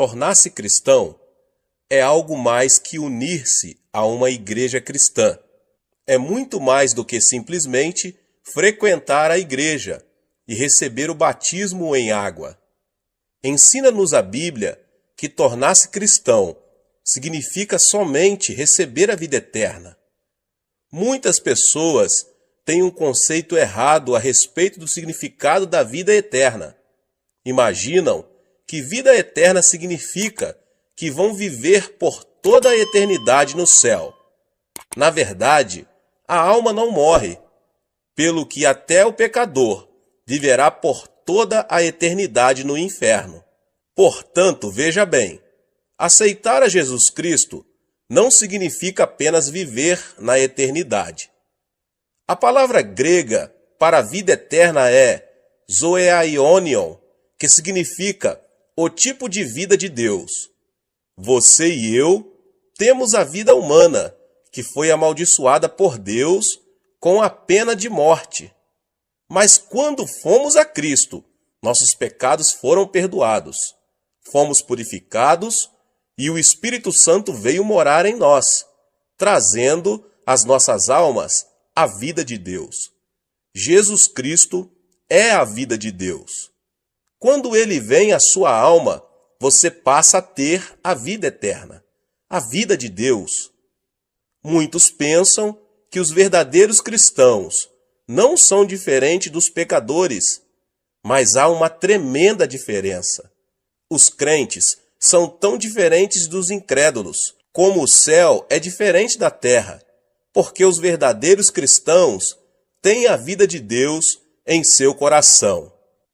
Tornar-se cristão é algo mais que unir-se a uma igreja cristã. É muito mais do que simplesmente frequentar a igreja e receber o batismo em água. Ensina-nos a Bíblia que tornar-se cristão significa somente receber a vida eterna. Muitas pessoas têm um conceito errado a respeito do significado da vida eterna. Imaginam que vida eterna significa que vão viver por toda a eternidade no céu. Na verdade, a alma não morre, pelo que até o pecador viverá por toda a eternidade no inferno. Portanto, veja bem, aceitar a Jesus Cristo não significa apenas viver na eternidade. A palavra grega para a vida eterna é zoeaionion, que significa o tipo de vida de Deus. Você e eu temos a vida humana, que foi amaldiçoada por Deus com a pena de morte. Mas quando fomos a Cristo, nossos pecados foram perdoados, fomos purificados e o Espírito Santo veio morar em nós, trazendo às nossas almas a vida de Deus. Jesus Cristo é a vida de Deus. Quando ele vem à sua alma, você passa a ter a vida eterna, a vida de Deus. Muitos pensam que os verdadeiros cristãos não são diferentes dos pecadores, mas há uma tremenda diferença. Os crentes são tão diferentes dos incrédulos, como o céu é diferente da terra, porque os verdadeiros cristãos têm a vida de Deus em seu coração.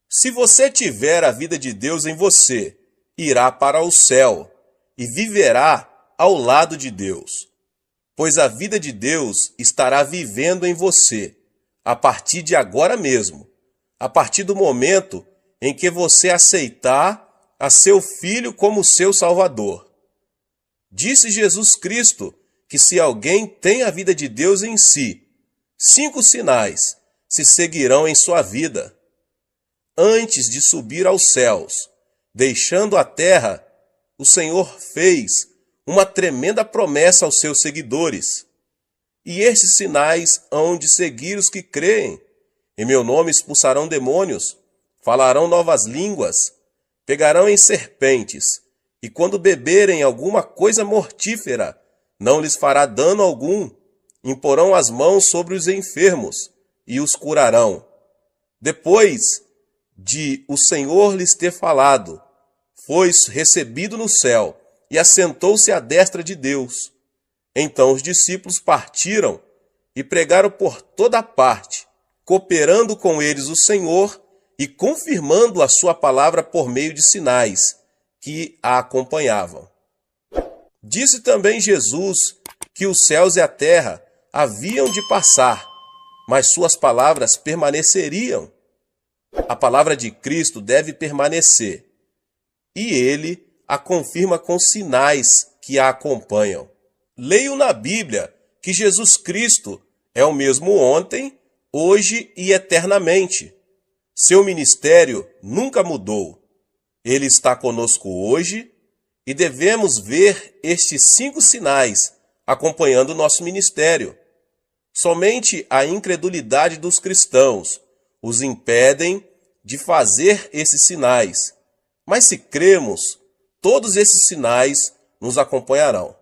Se você tiver a vida de Deus em você, irá para o céu e viverá ao lado de Deus, pois a vida de Deus estará vivendo em você a partir de agora mesmo, a partir do momento em que você aceitar a seu Filho como seu Salvador. Disse Jesus Cristo que se alguém tem a vida de Deus em si, 5 sinais se seguirão em sua vida. Antes de subir aos céus, deixando a terra, o Senhor fez uma tremenda promessa aos seus seguidores. E estes sinais hão de seguir os que creem. Em meu nome expulsarão demônios, falarão novas línguas, pegarão em serpentes, e quando beberem alguma coisa mortífera, não lhes fará dano algum. Imporão as mãos sobre os enfermos e os curarão. Depois de o Senhor lhes ter falado, foi recebido no céu e assentou-se à destra de Deus. Então os discípulos partiram e pregaram por toda parte, cooperando com eles o Senhor e confirmando a sua palavra por meio de sinais que a acompanhavam. Disse também Jesus que os céus e a terra haviam de passar, mas suas palavras permaneceriam. A palavra de Cristo deve permanecer, e ele a confirma com sinais que a acompanham. Leio na Bíblia que Jesus Cristo é o mesmo ontem, hoje e eternamente. Seu ministério nunca mudou. Ele está conosco hoje e devemos ver estes 5 sinais acompanhando nosso ministério. Somente a incredulidade dos cristãos os impedem de fazer esses sinais. Mas se cremos, todos esses sinais nos acompanharão.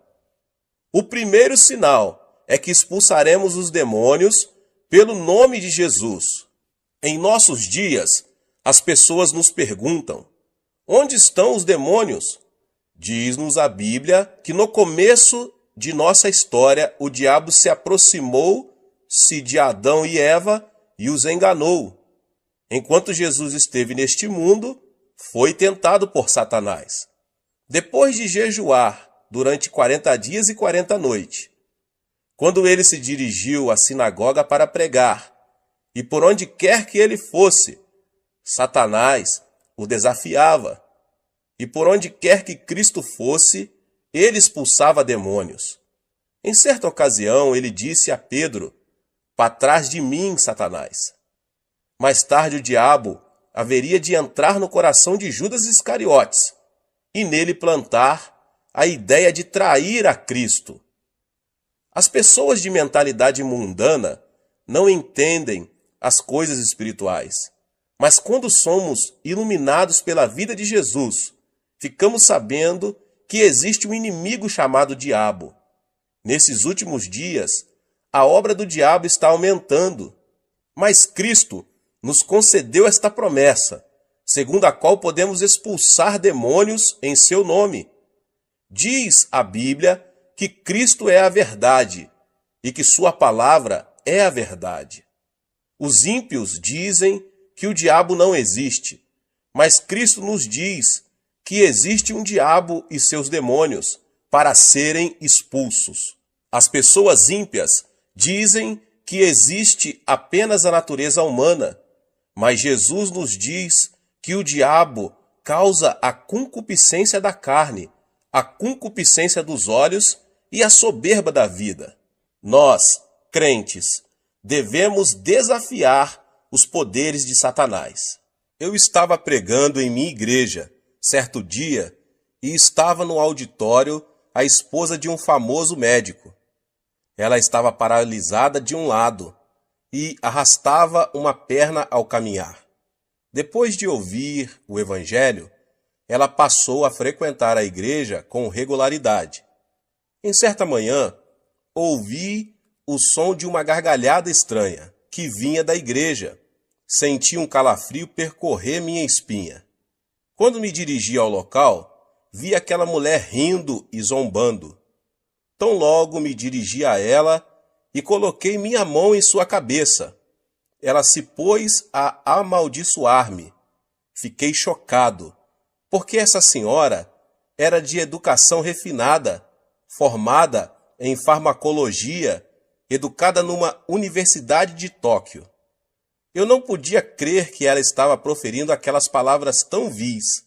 O primeiro sinal é que expulsaremos os demônios pelo nome de Jesus. Em nossos dias, as pessoas nos perguntam: onde estão os demônios? Diz-nos a Bíblia que no começo de nossa história o diabo se aproximou-se de Adão e Eva e os enganou. Enquanto Jesus esteve neste mundo, foi tentado por Satanás. Depois de jejuar durante 40 dias e 40 noites, quando ele se dirigiu à sinagoga para pregar, e por onde quer que ele fosse, Satanás o desafiava, e por onde quer que Cristo fosse, ele expulsava demônios. Em certa ocasião, ele disse a Pedro: "Para trás de mim, Satanás." Mais tarde, o diabo haveria de entrar no coração de Judas Iscariotes, e nele plantar a ideia de trair a Cristo. As pessoas de mentalidade mundana não entendem as coisas espirituais, mas quando somos iluminados pela vida de Jesus, ficamos sabendo que existe um inimigo chamado diabo. Nesses últimos dias, a obra do diabo está aumentando, mas Cristo nos concedeu esta promessa, segundo a qual podemos expulsar demônios em seu nome. Diz a Bíblia que Cristo é a verdade e que sua palavra é a verdade. Os ímpios dizem que o diabo não existe, mas Cristo nos diz que existe um diabo e seus demônios para serem expulsos. As pessoas ímpias dizem que existe apenas a natureza humana, mas Jesus nos diz que o diabo causa a concupiscência da carne, a concupiscência dos olhos e a soberba da vida. Nós, crentes, devemos desafiar os poderes de Satanás. Eu estava pregando em minha igreja certo dia e estava no auditório a esposa de um famoso médico. Ela estava paralisada de um lado e arrastava uma perna ao caminhar. Depois de ouvir o evangelho, ela passou a frequentar a igreja com regularidade. Em certa manhã, ouvi o som de uma gargalhada estranha que vinha da igreja. Senti um calafrio percorrer minha espinha. Quando me dirigi ao local, vi aquela mulher rindo e zombando. Tão logo me dirigi a ela e coloquei minha mão em sua cabeça. Ela se pôs a amaldiçoar-me. Fiquei chocado, porque essa senhora era de educação refinada, formada em farmacologia, educada numa universidade de Tóquio. Eu não podia crer que ela estava proferindo aquelas palavras tão vis.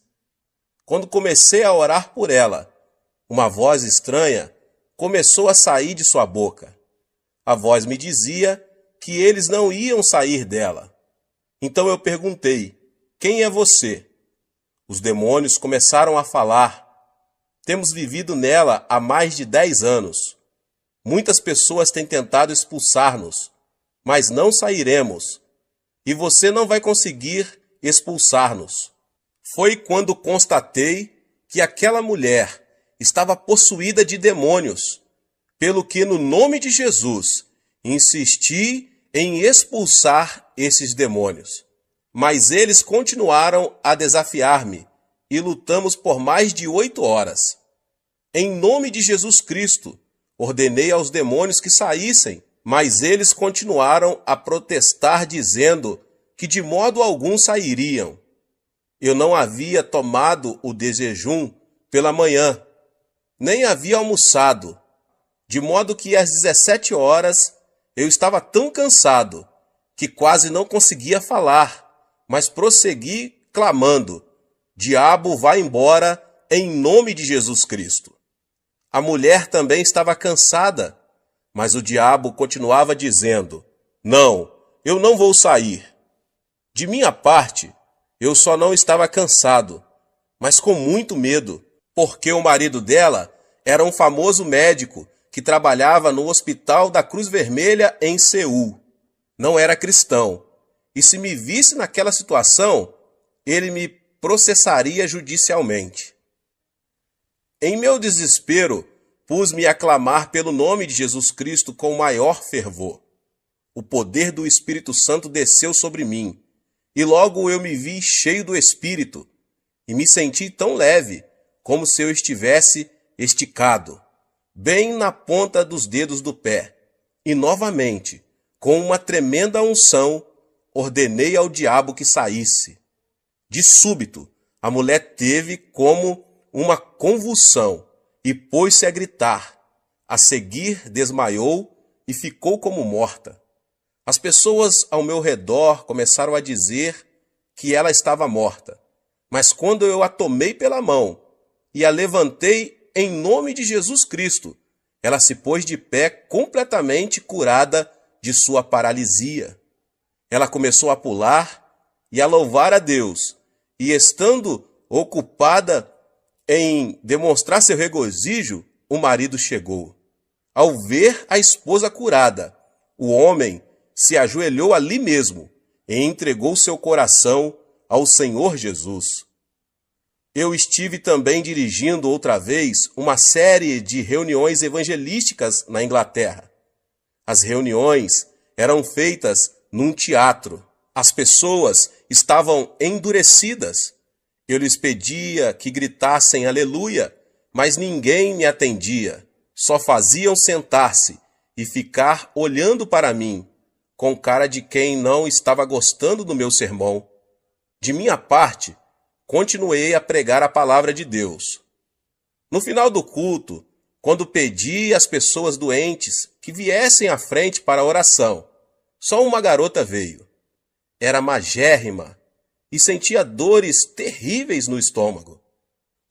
Quando comecei a orar por ela, uma voz estranha começou a sair de sua boca. A voz me dizia que eles não iam sair dela. Então eu perguntei: quem é você? Os demônios começaram a falar. Temos vivido nela há mais de 10 anos. Muitas pessoas têm tentado expulsar-nos, mas não sairemos. E você não vai conseguir expulsar-nos. Foi quando constatei que aquela mulher estava possuída de demônios, pelo que no nome de Jesus insisti em expulsar esses demônios. Mas eles continuaram a desafiar-me e lutamos por mais de 8 horas. Em nome de Jesus Cristo, ordenei aos demônios que saíssem, mas eles continuaram a protestar dizendo que de modo algum sairiam. Eu não havia tomado o desjejum pela manhã, nem havia almoçado, de modo que às 17 horas eu estava tão cansado que quase não conseguia falar, mas prossegui clamando: diabo, vai embora em nome de Jesus Cristo. A mulher também estava cansada, mas o diabo continuava dizendo: não, eu não vou sair. De minha parte, eu só não estava cansado, mas com muito medo, porque o marido dela era um famoso médico que trabalhava no Hospital da Cruz Vermelha em Seul. Não era cristão, e se me visse naquela situação, ele me processaria judicialmente. Em meu desespero, pus-me a clamar pelo nome de Jesus Cristo com maior fervor. O poder do Espírito Santo desceu sobre mim, e logo eu me vi cheio do Espírito, e me senti tão leve, como se eu estivesse esticado, bem na ponta dos dedos do pé. E novamente, com uma tremenda unção, ordenei ao diabo que saísse. De súbito, a mulher teve como uma convulsão e pôs-se a gritar. A seguir, desmaiou e ficou como morta. As pessoas ao meu redor começaram a dizer que ela estava morta. Mas quando eu a tomei pela mão e a levantei em nome de Jesus Cristo, ela se pôs de pé completamente curada de sua paralisia. Ela começou a pular e a louvar a Deus, e estando ocupada Em demonstrar seu regozijo, o marido chegou. Ao ver a esposa curada, o homem se ajoelhou ali mesmo e entregou seu coração ao Senhor Jesus. Eu estive também dirigindo outra vez uma série de reuniões evangelísticas na Inglaterra. As reuniões eram feitas num teatro. As pessoas estavam endurecidas. Eu lhes pedia que gritassem aleluia, mas ninguém me atendia. Só faziam sentar-se e ficar olhando para mim, com cara de quem não estava gostando do meu sermão. De minha parte, continuei a pregar a palavra de Deus. No final do culto, quando pedi às pessoas doentes que viessem à frente para a oração, só uma garota veio. Era magérrima e sentia dores terríveis no estômago.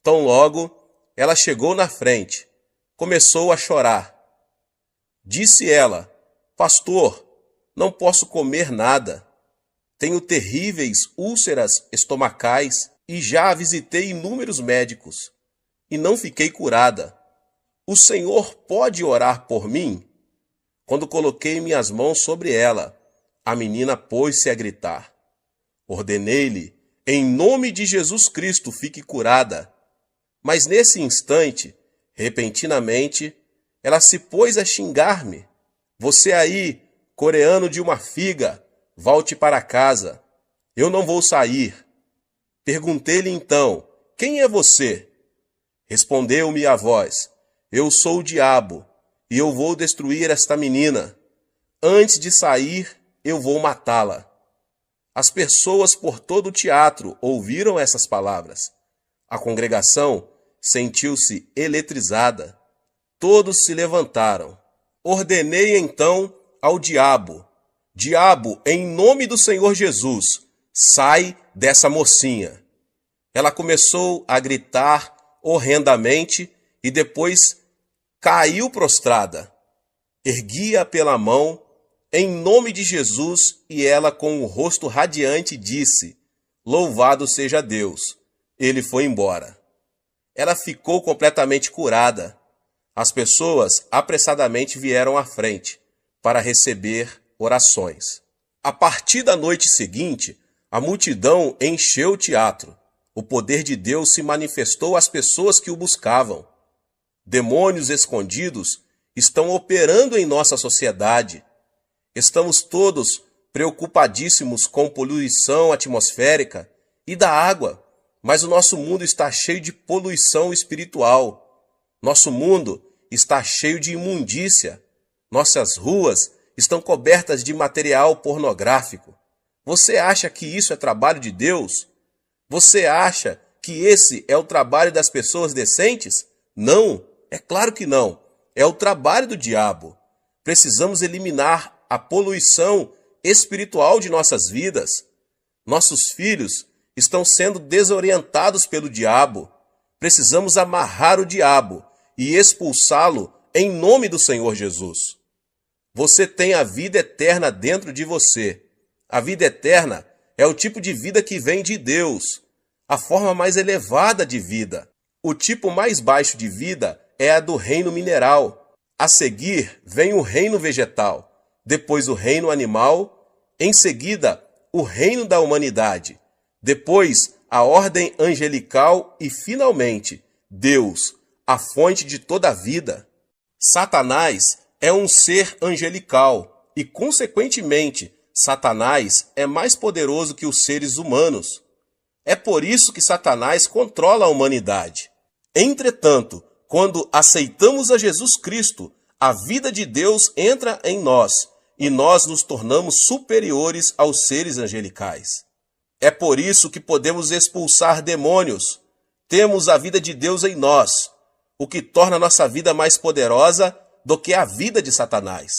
Tão logo, ela chegou na frente, começou a chorar. Disse ela: pastor, não posso comer nada. Tenho terríveis úlceras estomacais e já visitei inúmeros médicos e não fiquei curada. O Senhor pode orar por mim? Quando coloquei minhas mãos sobre ela, a menina pôs-se a gritar. Ordenei-lhe, em nome de Jesus Cristo, fique curada. Mas nesse instante, repentinamente, ela se pôs a xingar-me. Você aí, coreano de uma figa, volte para casa. Eu não vou sair. Perguntei-lhe então, quem é você? Respondeu-me a voz, eu sou o diabo, e eu vou destruir esta menina. Antes de sair, eu vou matá-la. As pessoas por todo o teatro ouviram essas palavras. A congregação sentiu-se eletrizada. Todos se levantaram. Ordenei então ao diabo: diabo, em nome do Senhor Jesus, sai dessa mocinha. Ela começou a gritar horrendamente e depois caiu prostrada. Ergui-a pela mão, em nome de Jesus, e ela, com o rosto radiante, disse: louvado seja Deus. Ele foi embora. Ela ficou completamente curada. As pessoas apressadamente vieram à frente para receber orações. A partir da noite seguinte, a multidão encheu o teatro. O poder de Deus se manifestou às pessoas que o buscavam. Demônios escondidos estão operando em nossa sociedade. Estamos todos preocupadíssimos com poluição atmosférica e da água, mas o nosso mundo está cheio de poluição espiritual. Nosso mundo está cheio de imundícia. Nossas ruas estão cobertas de material pornográfico. Você acha que isso é trabalho de Deus? Você acha que esse é o trabalho das pessoas decentes? Não, é claro que não. É o trabalho do diabo. Precisamos eliminar a poluição espiritual de nossas vidas. Nossos filhos estão sendo desorientados pelo diabo. Precisamos amarrar o diabo e expulsá-lo em nome do Senhor Jesus. Você tem a vida eterna dentro de você. A vida eterna é o tipo de vida que vem de Deus, a forma mais elevada de vida. O tipo mais baixo de vida é a do reino mineral. A seguir vem o reino vegetal, depois o reino animal, em seguida o reino da humanidade, depois a ordem angelical e, finalmente, Deus, a fonte de toda a vida. Satanás é um ser angelical e, consequentemente, Satanás é mais poderoso que os seres humanos. É por isso que Satanás controla a humanidade. Entretanto, quando aceitamos a Jesus Cristo, a vida de Deus entra em nós e nós nos tornamos superiores aos seres angelicais. É por isso que podemos expulsar demônios. Temos a vida de Deus em nós, o que torna nossa vida mais poderosa do que a vida de Satanás.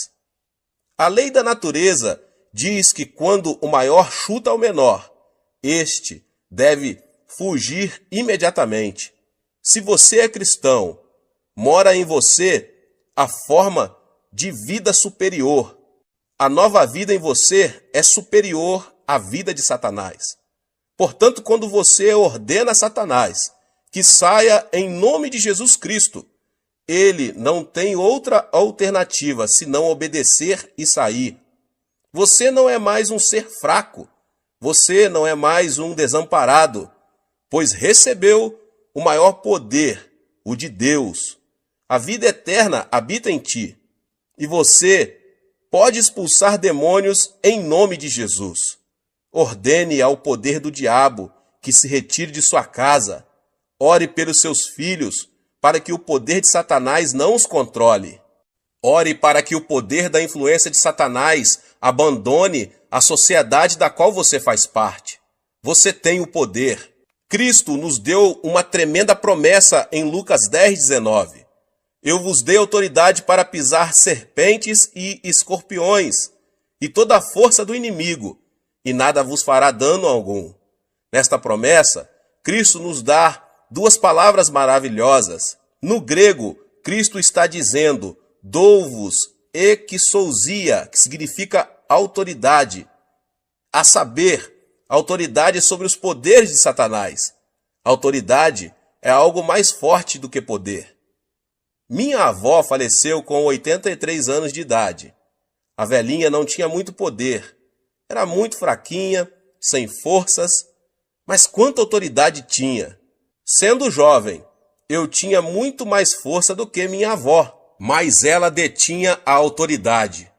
A lei da natureza diz que quando o maior chuta ao menor, este deve fugir imediatamente. Se você é cristão, mora em você a forma de vida superior. A nova vida em você é superior à vida de Satanás. Portanto, quando você ordena a Satanás que saia em nome de Jesus Cristo. Ele não tem outra alternativa senão obedecer e sair. Você não é mais um ser fraco. Você não é mais um desamparado, pois recebeu o maior poder, o de Deus. A vida eterna habita em ti. E você pode expulsar demônios em nome de Jesus. Ordene ao poder do diabo que se retire de sua casa. Ore pelos seus filhos, para que o poder de Satanás não os controle. Ore para que o poder da influência de Satanás abandone a sociedade da qual você faz parte. Você tem o poder. Cristo nos deu uma tremenda promessa em Lucas 10:19. Eu vos dei autoridade para pisar serpentes e escorpiões, e toda a força do inimigo, e nada vos fará dano algum. Nesta promessa, Cristo nos dá duas palavras maravilhosas. No grego, Cristo está dizendo, dou-vos exousia, que significa autoridade. A saber, autoridade sobre os poderes de Satanás. Autoridade é algo mais forte do que poder. Minha avó faleceu com 83 anos de idade. A velhinha não tinha muito poder. Era muito fraquinha, sem forças, mas quanta autoridade tinha. Sendo jovem, eu tinha muito mais força do que minha avó, mas ela detinha a autoridade.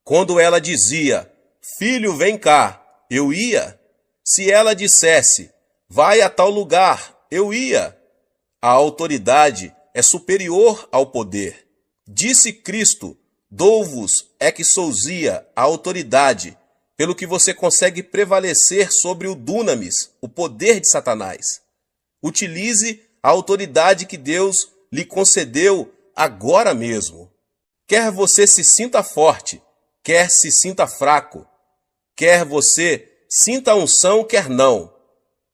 Quando ela dizia, filho, vem cá, eu ia. Se ela dissesse, vai a tal lugar, eu ia. A autoridade é superior ao poder. Disse Cristo, dou-vos exousia, a autoridade, pelo que você consegue prevalecer sobre o dunamis, o poder de Satanás. Utilize a autoridade que Deus lhe concedeu agora mesmo. Quer você se sinta forte, quer se sinta fraco, quer você sinta a unção, quer não,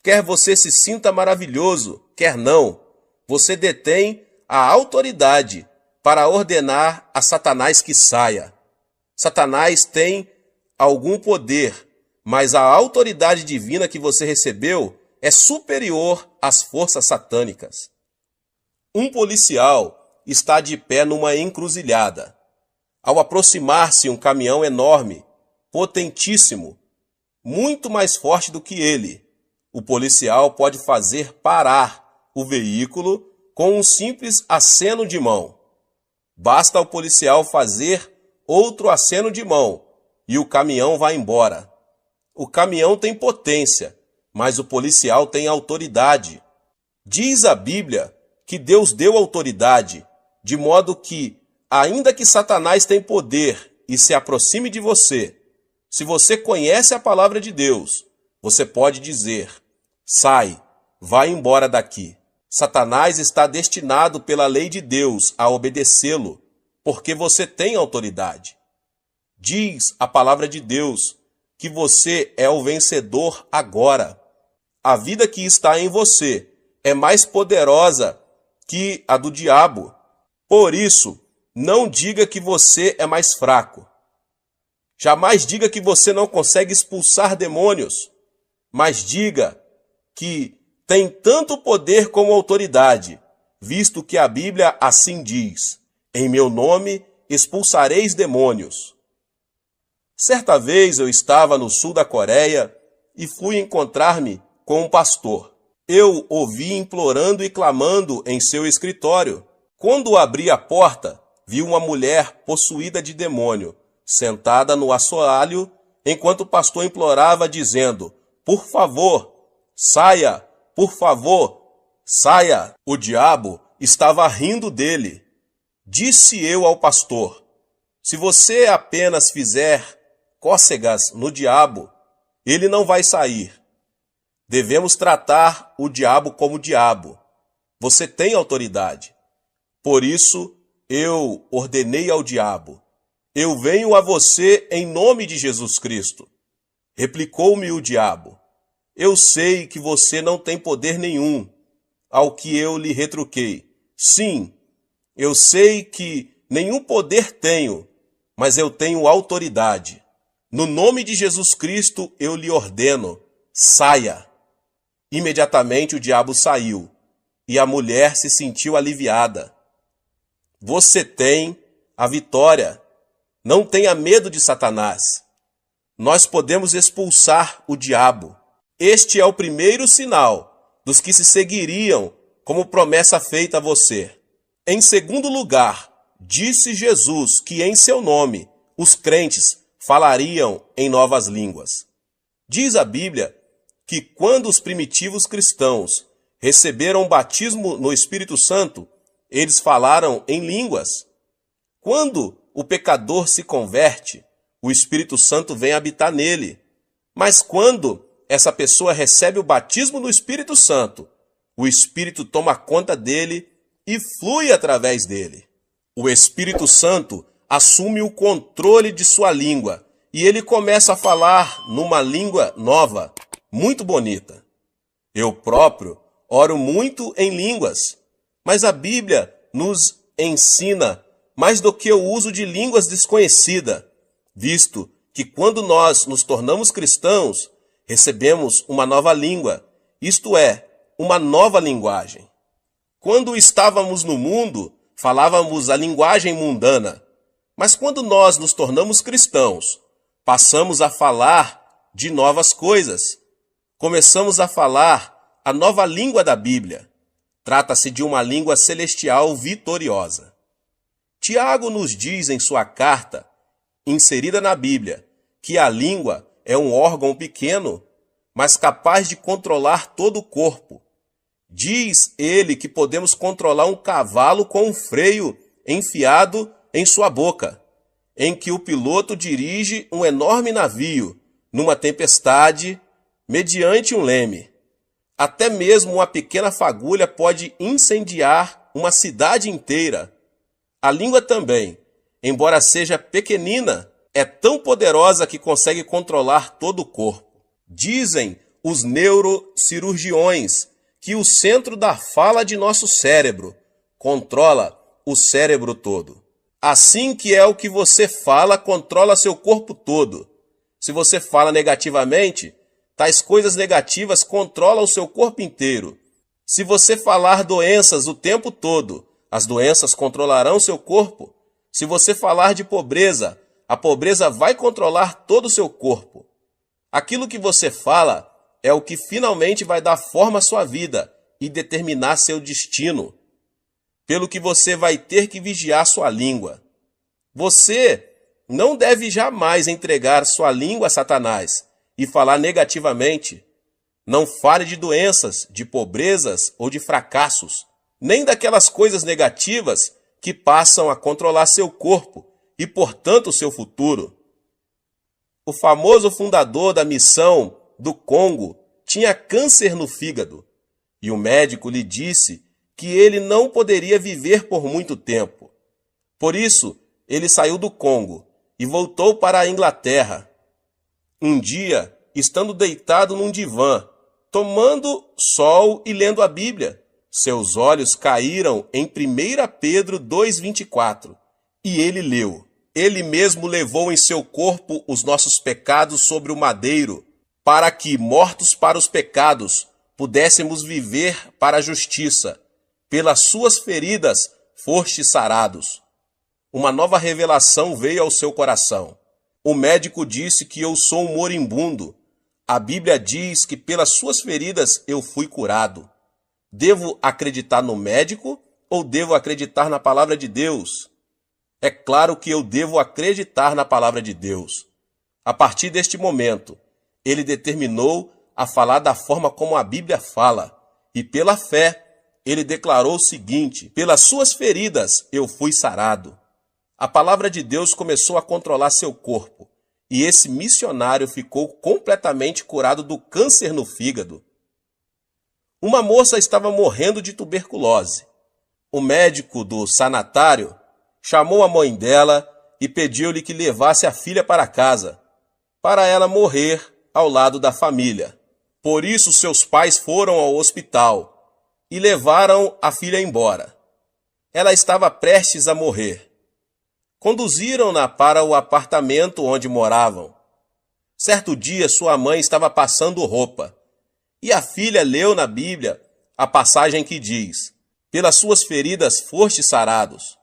quer você se sinta maravilhoso, quer não, você detém a autoridade para ordenar a Satanás que saia. Satanás tem algum poder, mas a autoridade divina que você recebeu é superior às forças satânicas. Um policial está de pé numa encruzilhada. Ao aproximar-se um caminhão enorme, potentíssimo, muito mais forte do que ele, o policial pode fazer parar o veículo com um simples aceno de mão. Basta ao policial fazer outro aceno de mão e o caminhão vai embora. O caminhão tem potência, mas o policial tem autoridade. Diz a Bíblia que Deus deu autoridade, de modo que, ainda que Satanás tenha poder e se aproxime de você, se você conhece a palavra de Deus, você pode dizer, sai, vai embora daqui. Satanás está destinado pela lei de Deus a obedecê-lo, porque você tem autoridade. Diz a palavra de Deus que você é o vencedor agora. A vida que está em você é mais poderosa que a do diabo. Por isso, não diga que você é mais fraco. Jamais diga que você não consegue expulsar demônios, mas diga que tem tanto poder como autoridade, visto que a Bíblia assim diz, em meu nome expulsareis demônios. Certa vez eu estava no sul da Coreia e fui encontrar-me com um pastor. Eu o vi implorando e clamando em seu escritório. Quando abri a porta, vi uma mulher possuída de demônio, sentada no assoalho, enquanto o pastor implorava, dizendo, por favor, saia, por favor, saia. O diabo estava rindo dele. Disse eu ao pastor, se você apenas fizer cócegas no diabo, ele não vai sair. Devemos tratar o diabo como diabo. Você tem autoridade. Por isso, eu ordenei ao diabo, eu venho a você em nome de Jesus Cristo. Replicou-me o diabo, eu sei que você não tem poder nenhum, ao que eu lhe retruquei. Sim, eu sei que nenhum poder tenho, mas eu tenho autoridade. No nome de Jesus Cristo eu lhe ordeno, saia. Imediatamente o diabo saiu. e a mulher se sentiu aliviada. Você tem a vitória. Não tenha medo de Satanás. Nós podemos expulsar o diabo. Este é o primeiro sinal dos que se seguiriam como promessa feita a você. Em segundo lugar, disse Jesus que em seu nome os crentes falariam em novas línguas. Diz a Bíblia que quando os primitivos cristãos receberam o batismo no Espírito Santo, eles falaram em línguas. Quando o pecador se converte, o Espírito Santo vem habitar nele. Mas quando essa pessoa recebe o batismo no Espírito Santo, o Espírito toma conta dele e flui através dele. O Espírito Santo assume o controle de sua língua e ele começa a falar numa língua nova, muito bonita. Eu próprio oro muito em línguas, mas a Bíblia nos ensina mais do que o uso de línguas desconhecidas, visto que quando nós nos tornamos cristãos, recebemos uma nova língua, isto é, uma nova linguagem. Quando estávamos no mundo, falávamos a linguagem mundana, mas quando nós nos tornamos cristãos, passamos a falar de novas coisas. Começamos a falar a nova língua da Bíblia. Trata-se de uma língua celestial vitoriosa. Tiago nos diz em sua carta, inserida na Bíblia, que a língua é um órgão pequeno, mas capaz de controlar todo o corpo. Diz ele que podemos controlar um cavalo com um freio enfiado em sua boca, em que o piloto dirige um enorme navio numa tempestade mediante um leme. Até mesmo uma pequena fagulha pode incendiar uma cidade inteira. A língua também, embora seja pequenina, é tão poderosa que consegue controlar todo o corpo. Dizem os neurocirurgiões que o centro da fala de nosso cérebro controla o cérebro todo. Assim que é o que você fala controla seu corpo todo. Se você fala negativamente, tais coisas negativas controlam o seu corpo inteiro. Se você falar doenças o tempo todo, as doenças controlarão seu corpo. Se você falar de pobreza, a pobreza vai controlar todo o seu corpo. Aquilo que você fala é o que finalmente vai dar forma à sua vida e determinar seu destino. Pelo que você vai ter que vigiar sua língua. Você não deve jamais entregar sua língua a Satanás e falar negativamente. Não fale de doenças, de pobrezas ou de fracassos, nem daquelas coisas negativas que passam a controlar seu corpo e, portanto, seu futuro. O famoso fundador da missão do Congo tinha câncer no fígado e o médico lhe disse que ele não poderia viver por muito tempo. Por isso, ele saiu do Congo e voltou para a Inglaterra. Um dia, estando deitado num divã, tomando sol e lendo a Bíblia, seus olhos caíram em 1 Pedro 2,24, e ele leu: Ele mesmo levou em seu corpo os nossos pecados sobre o madeiro, para que, mortos para os pecados, pudéssemos viver para a justiça. Pelas suas feridas fostes sarados. Uma nova revelação veio ao seu coração. O médico disse que eu sou um moribundo. A Bíblia diz que pelas suas feridas eu fui curado. Devo acreditar no médico ou devo acreditar na palavra de Deus? É claro que eu devo acreditar na palavra de Deus. A partir deste momento, ele determinou a falar da forma como a Bíblia fala, e pela fé, ele declarou o seguinte: pelas suas feridas eu fui sarado. A palavra de Deus começou a controlar seu corpo, e esse missionário ficou completamente curado do câncer no fígado. Uma moça estava morrendo de tuberculose. O médico do sanatário chamou a mãe dela e pediu-lhe que levasse a filha para casa, para ela morrer ao lado da família. Por isso, seus pais foram ao hospital e levaram a filha embora. Ela estava prestes a morrer. Conduziram-na para o apartamento onde moravam. Certo dia, sua mãe estava passando roupa, e a filha leu na Bíblia a passagem que diz: pelas suas feridas foste sarados.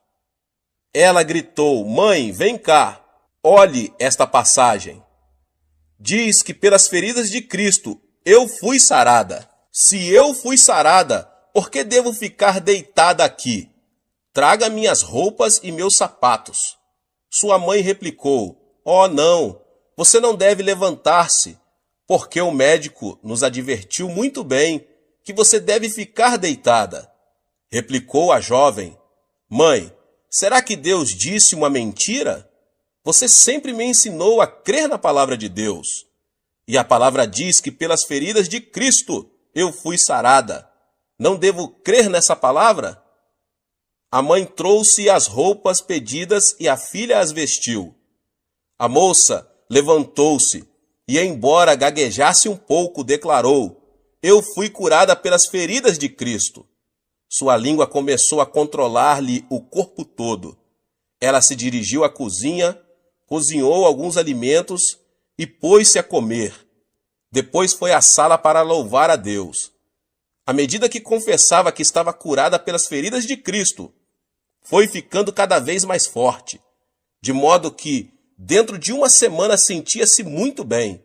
Ela gritou: mãe, vem cá, olhe esta passagem. Diz que pelas feridas de Cristo eu fui sarada. Se eu fui sarada, por que devo ficar deitada aqui? Traga minhas roupas e meus sapatos. Sua mãe replicou: oh não, você não deve levantar-se, porque o médico nos advertiu muito bem que você deve ficar deitada. Replicou a jovem: mãe, será que Deus disse uma mentira? Você sempre me ensinou a crer na palavra de Deus. E a palavra diz que pelas feridas de Cristo eu fui sarada. Não devo crer nessa palavra? A mãe trouxe as roupas pedidas e a filha as vestiu. A moça levantou-se e, embora gaguejasse um pouco, declarou: eu fui curada pelas feridas de Cristo. Sua língua começou a controlar-lhe o corpo todo. Ela se dirigiu à cozinha, cozinhou alguns alimentos e pôs-se a comer. Depois foi à sala para louvar a Deus. À medida que confessava que estava curada pelas feridas de Cristo, foi ficando cada vez mais forte, de modo que, dentro de uma semana, sentia-se muito bem.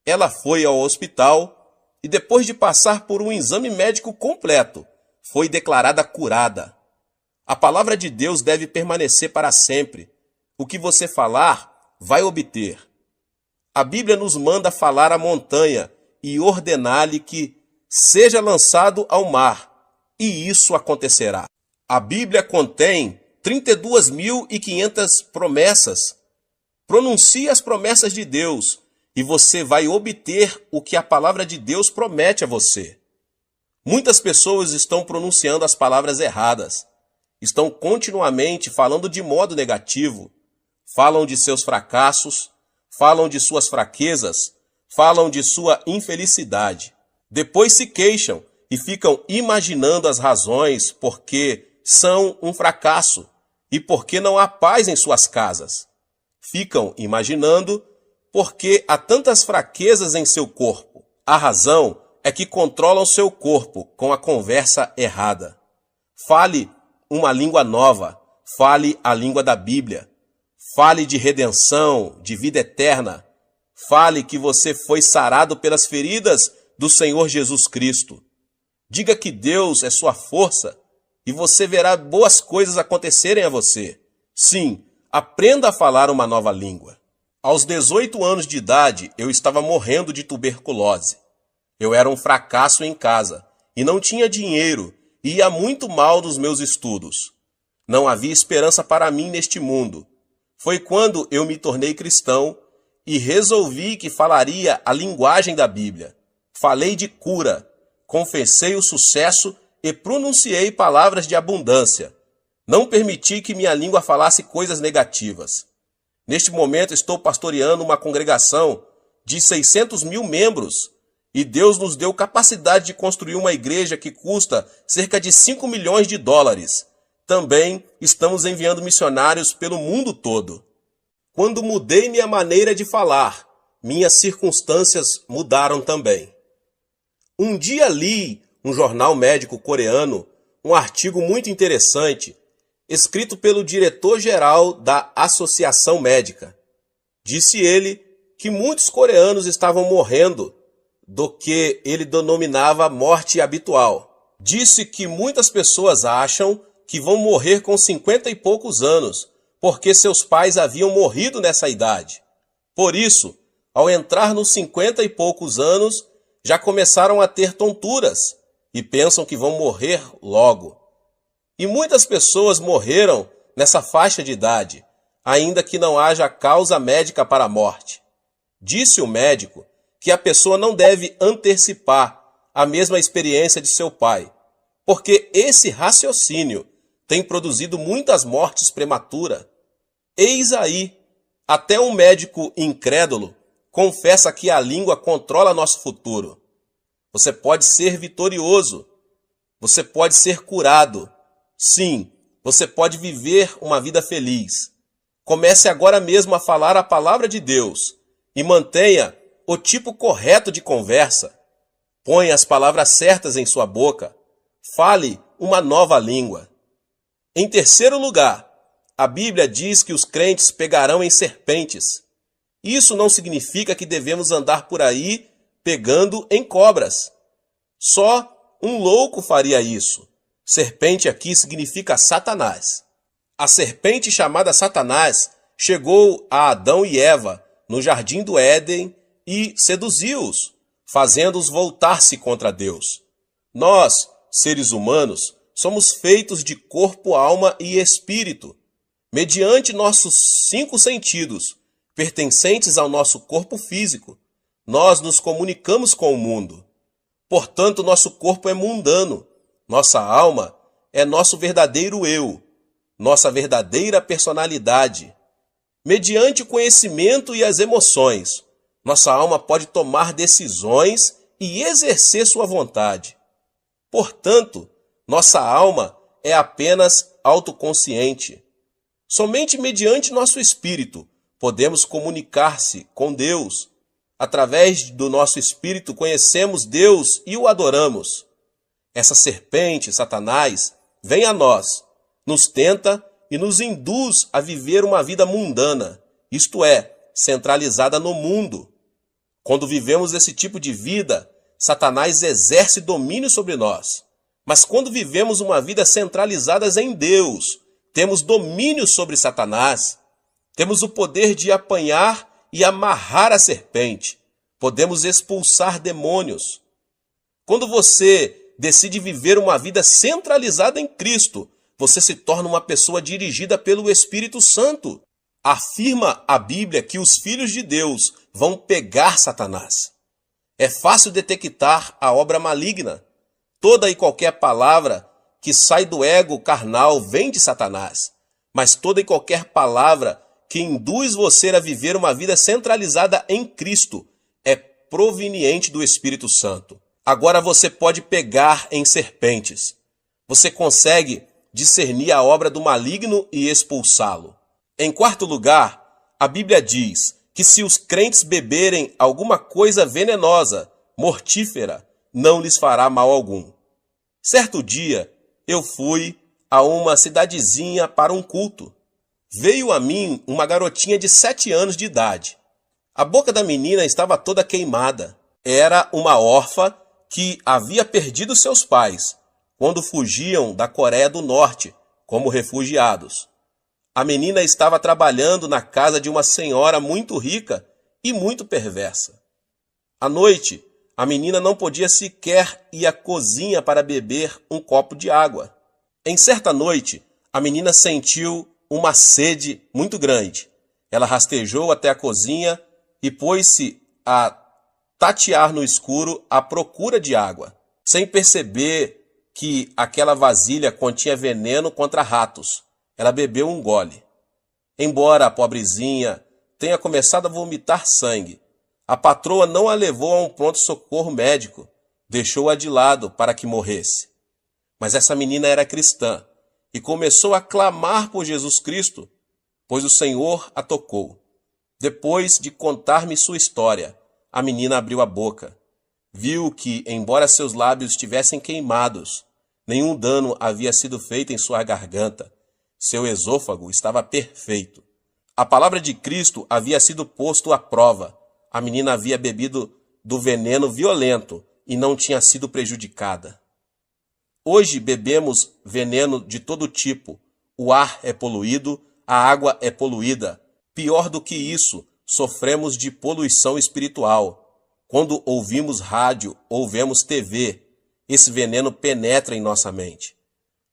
Ela foi ao hospital e, depois de passar por um exame médico completo, foi declarada curada. A palavra de Deus deve permanecer para sempre. O que você falar, vai obter. A Bíblia nos manda falar à montanha e ordenar-lhe que seja lançado ao mar, e isso acontecerá. A Bíblia contém 32.500 promessas. Pronuncie as promessas de Deus e você vai obter o que a palavra de Deus promete a você. Muitas pessoas estão pronunciando as palavras erradas. Estão continuamente falando de modo negativo. Falam de seus fracassos, falam de suas fraquezas, falam de sua infelicidade. Depois se queixam e ficam imaginando as razões porque são um fracasso e porque não há paz em suas casas. Ficam imaginando porque há tantas fraquezas em seu corpo. A razão é que controlam seu corpo com a conversa errada. Fale uma língua nova, fale a língua da Bíblia. Fale de redenção, de vida eterna. Fale que você foi sarado pelas feridas do Senhor Jesus Cristo. Diga que Deus é sua força e você verá boas coisas acontecerem a você. Sim, aprenda a falar uma nova língua. Aos 18 anos de idade, eu estava morrendo de tuberculose. Eu era um fracasso em casa e não tinha dinheiro e ia muito mal nos meus estudos. Não havia esperança para mim neste mundo. Foi quando eu me tornei cristão e resolvi que falaria a linguagem da Bíblia. Falei de cura, confessei o sucesso e pronunciei palavras de abundância. Não permiti que minha língua falasse coisas negativas. Neste momento estou pastoreando uma congregação de 600.000 membros e Deus nos deu capacidade de construir uma igreja que custa cerca de 5 milhões de dólares. Também estamos enviando missionários pelo mundo todo. Quando mudei minha maneira de falar, minhas circunstâncias mudaram também. Um dia li um jornal médico coreano, um artigo muito interessante, escrito pelo diretor-geral da Associação Médica. Disse ele que muitos coreanos estavam morrendo do que ele denominava morte habitual. Disse que muitas pessoas acham que vão morrer com 50 e poucos anos, porque seus pais haviam morrido nessa idade. Por isso, ao entrar nos 50 e poucos anos, já começaram a ter tonturas e pensam que vão morrer logo. E muitas pessoas morreram nessa faixa de idade, ainda que não haja causa médica para a morte. Disse o médico que a pessoa não deve antecipar a mesma experiência de seu pai, porque esse raciocínio tem produzido muitas mortes prematuras. Eis aí, até um médico incrédulo confessa que a língua controla nosso futuro. Você pode ser vitorioso. Você pode ser curado. Sim, você pode viver uma vida feliz. Comece agora mesmo a falar a palavra de Deus e mantenha o tipo correto de conversa. Ponha as palavras certas em sua boca. fale uma nova língua. Em terceiro lugar, a Bíblia diz que os crentes pegarão em serpentes. Isso não significa que devemos andar por aí pegando em cobras. Só um louco faria isso. Serpente aqui significa Satanás. A serpente chamada Satanás chegou a Adão e Eva no jardim do Éden e seduziu-os, fazendo-os voltar-se contra Deus. Nós, seres humanos, somos feitos de corpo, alma e espírito. Mediante nossos 5 sentidos, pertencentes ao nosso corpo físico, nós nos comunicamos com o mundo. Portanto, nosso corpo é mundano. Nossa alma é nosso verdadeiro eu, nossa verdadeira personalidade. Mediante o conhecimento e as emoções, nossa alma pode tomar decisões e exercer sua vontade. Portanto, nossa alma é apenas autoconsciente. Somente mediante nosso espírito podemos comunicar-se com Deus. Através do nosso espírito conhecemos Deus e o adoramos. Essa serpente, Satanás, vem a nós, nos tenta e nos induz a viver uma vida mundana, isto é, centralizada no mundo. Quando vivemos esse tipo de vida, Satanás exerce domínio sobre nós. Mas quando vivemos uma vida centralizada em Deus, temos domínio sobre Satanás. Temos o poder de apanhar e amarrar a serpente. Podemos expulsar demônios. Quando você decide viver uma vida centralizada em Cristo, você se torna uma pessoa dirigida pelo Espírito Santo. Afirma a Bíblia que os filhos de Deus vão pegar Satanás. É fácil detectar a obra maligna. Toda e qualquer palavra que sai do ego carnal vem de Satanás. Mas toda e qualquer palavra que induz você a viver uma vida centralizada em Cristo é proveniente do Espírito Santo. Agora você pode pegar em serpentes. Você consegue discernir a obra do maligno e expulsá-lo. Em quarto lugar, a Bíblia diz que se os crentes beberem alguma coisa venenosa, mortífera, não lhes fará mal algum. Certo dia, eu fui a uma cidadezinha para um culto. Veio a mim uma garotinha de 7 anos de idade. A boca da menina estava toda queimada. Era uma órfã que havia perdido seus pais quando fugiam da Coreia do Norte como refugiados. A menina estava trabalhando na casa de uma senhora muito rica e muito perversa. À noite, a menina não podia sequer ir à cozinha para beber um copo de água. Em certa noite, a menina sentiu uma sede muito grande. Ela rastejou até a cozinha e pôs-se a tatear no escuro à procura de água, sem perceber que aquela vasilha continha veneno contra ratos. Ela bebeu um gole. Embora a pobrezinha tenha começado a vomitar sangue, a patroa não a levou a um pronto-socorro médico, deixou-a de lado para que morresse. Mas essa menina era cristã e começou a clamar por Jesus Cristo, pois o Senhor a tocou. Depois de contar-me sua história, a menina abriu a boca. Viu que, embora seus lábios estivessem queimados, nenhum dano havia sido feito em sua garganta. Seu esôfago estava perfeito. A palavra de Cristo havia sido posto à prova. A menina havia bebido do veneno violento e não tinha sido prejudicada. Hoje bebemos veneno de todo tipo. O ar é poluído, a água é poluída. Pior do que isso, sofremos de poluição espiritual. Quando ouvimos rádio ou vemos TV, esse veneno penetra em nossa mente.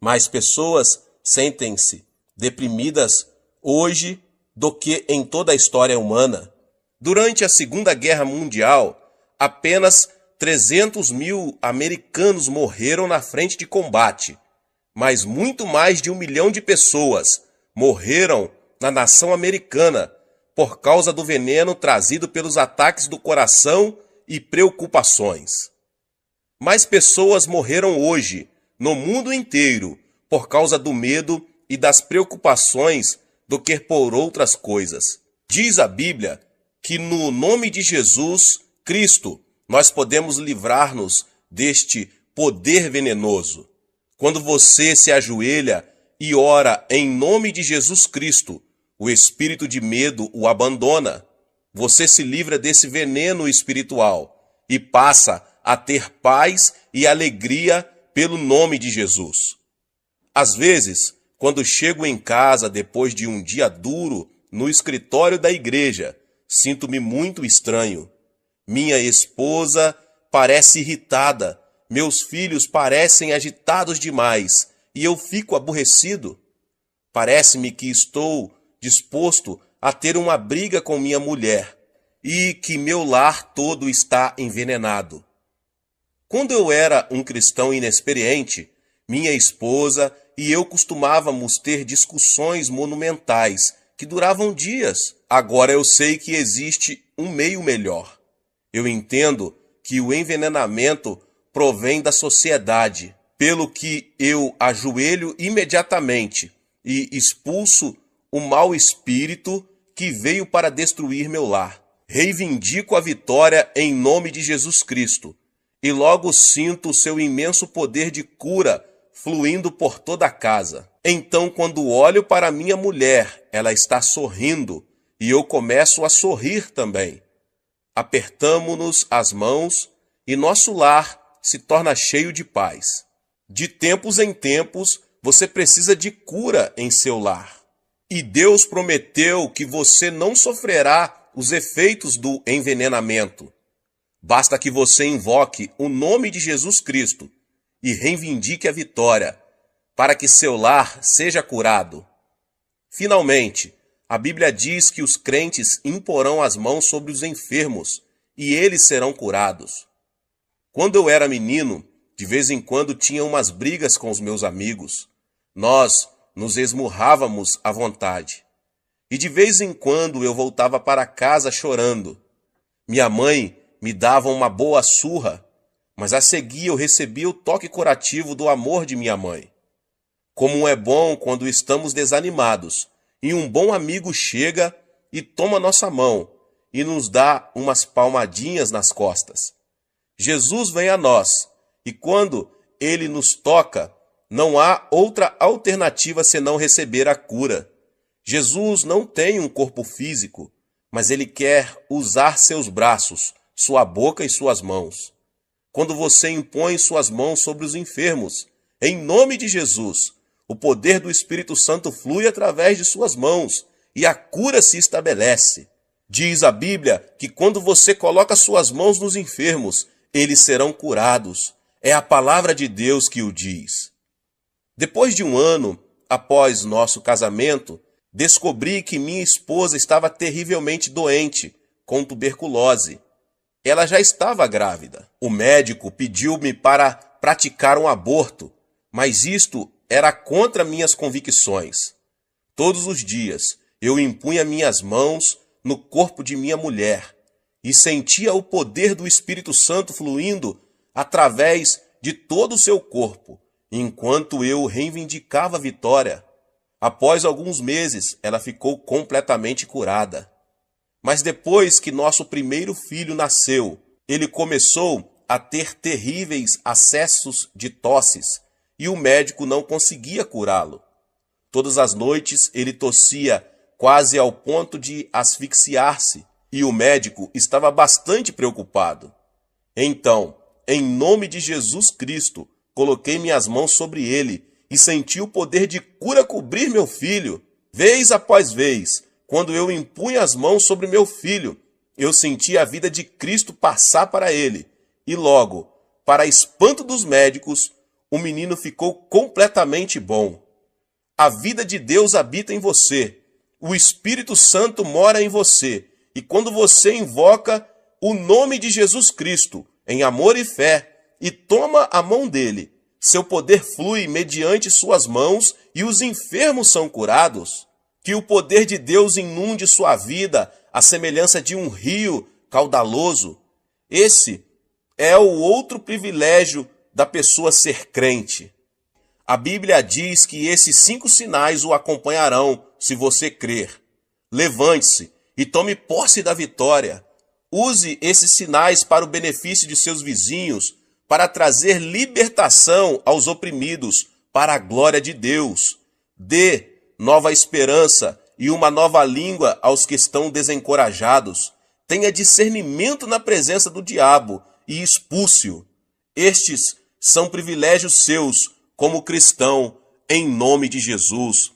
Mais pessoas sentem-se deprimidas hoje do que em toda a história humana. Durante a Segunda Guerra Mundial, apenas 300 mil americanos morreram na frente de combate, mas muito mais de 1 milhão de pessoas morreram na nação americana por causa do veneno trazido pelos ataques do coração e preocupações. Mais pessoas morreram hoje, no mundo inteiro, por causa do medo e das preocupações do que por outras coisas. Diz a Bíblia que no nome de Jesus Cristo nós podemos livrar-nos deste poder venenoso. Quando você se ajoelha e ora em nome de Jesus Cristo, o espírito de medo o abandona. Você se livra desse veneno espiritual e passa a ter paz e alegria pelo nome de Jesus. Às vezes, quando chego em casa depois de um dia duro no escritório da igreja, sinto-me muito estranho. Minha esposa parece irritada, meus filhos parecem agitados demais e eu fico aborrecido. Parece-me que estou disposto a ter uma briga com minha mulher e que meu lar todo está envenenado. Quando eu era um cristão inexperiente, minha esposa e eu costumávamos ter discussões monumentais que duravam dias. Agora eu sei que existe um meio melhor. Eu entendo que o envenenamento provém da sociedade, pelo que eu ajoelho imediatamente e expulso o mau espírito que veio para destruir meu lar. Reivindico a vitória em nome de Jesus Cristo e logo sinto o seu imenso poder de cura fluindo por toda a casa. Então, quando olho para minha mulher, ela está sorrindo e eu começo a sorrir também. Apertamo-nos as mãos e nosso lar se torna cheio de paz. De tempos em tempos, você precisa de cura em seu lar. E Deus prometeu que você não sofrerá os efeitos do envenenamento. Basta que você invoque o nome de Jesus Cristo e reivindique a vitória, para que seu lar seja curado. Finalmente, a Bíblia diz que os crentes imporão as mãos sobre os enfermos e eles serão curados. Quando eu era menino, de vez em quando tinha umas brigas com os meus amigos. Nós nos esmurrávamos à vontade. E de vez em quando eu voltava para casa chorando. Minha mãe me dava uma boa surra, mas a seguir eu recebia o toque curativo do amor de minha mãe. Como é bom quando estamos desanimados e um bom amigo chega e toma nossa mão e nos dá umas palmadinhas nas costas. Jesus vem a nós e quando ele nos toca, não há outra alternativa senão receber a cura. Jesus não tem um corpo físico, mas ele quer usar seus braços, sua boca e suas mãos. Quando você impõe suas mãos sobre os enfermos, em nome de Jesus, o poder do Espírito Santo flui através de suas mãos e a cura se estabelece. Diz a Bíblia que quando você coloca suas mãos nos enfermos, eles serão curados. É a palavra de Deus que o diz. Depois de um ano após nosso casamento, descobri que minha esposa estava terrivelmente doente, com tuberculose. Ela já estava grávida. O médico pediu-me para praticar um aborto, mas isto era contra minhas convicções. Todos os dias eu impunha minhas mãos no corpo de minha mulher e sentia o poder do Espírito Santo fluindo através de todo o seu corpo, enquanto eu reivindicava a vitória. Após alguns meses, ela ficou completamente curada. Mas depois que nosso primeiro filho nasceu, ele começou a ter terríveis acessos de tosses e o médico não conseguia curá-lo. Todas as noites ele tossia quase ao ponto de asfixiar-se e o médico estava bastante preocupado. Então, em nome de Jesus Cristo, coloquei minhas mãos sobre ele e senti o poder de cura cobrir meu filho. Vez após vez, quando eu impunha as mãos sobre meu filho, eu sentia a vida de Cristo passar para ele. E logo, para espanto dos médicos, o menino ficou completamente bom. A vida de Deus habita em você. O Espírito Santo mora em você. E quando você invoca o nome de Jesus Cristo em amor e fé e toma a mão dele, seu poder flui mediante suas mãos e os enfermos são curados. Que o poder de Deus inunde sua vida à semelhança de um rio caudaloso. Esse é o outro privilégio da pessoa ser crente. A Bíblia diz que esses 5 sinais o acompanharão se você crer. Levante-se e tome posse da vitória. Use esses sinais para o benefício de seus vizinhos, para trazer libertação aos oprimidos, para a glória de Deus. Dê nova esperança e uma nova língua aos que estão desencorajados. Tenha discernimento na presença do diabo e expulse-o. Estes são privilégios seus como cristão, em nome de Jesus.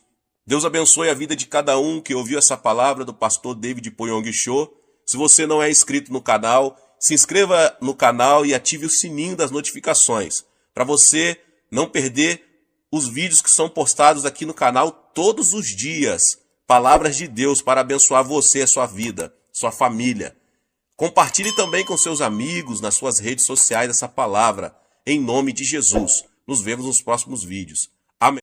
Deus abençoe a vida de cada um que ouviu essa palavra do pastor David Poyong Cho. Se você não é inscrito no canal, se inscreva no canal e ative o sininho das notificações, para você não perder os vídeos que são postados aqui no canal todos os dias. Palavras de Deus para abençoar você, a sua vida, sua família. Compartilhe também com seus amigos nas suas redes sociais essa palavra, em nome de Jesus. Nos vemos nos próximos vídeos.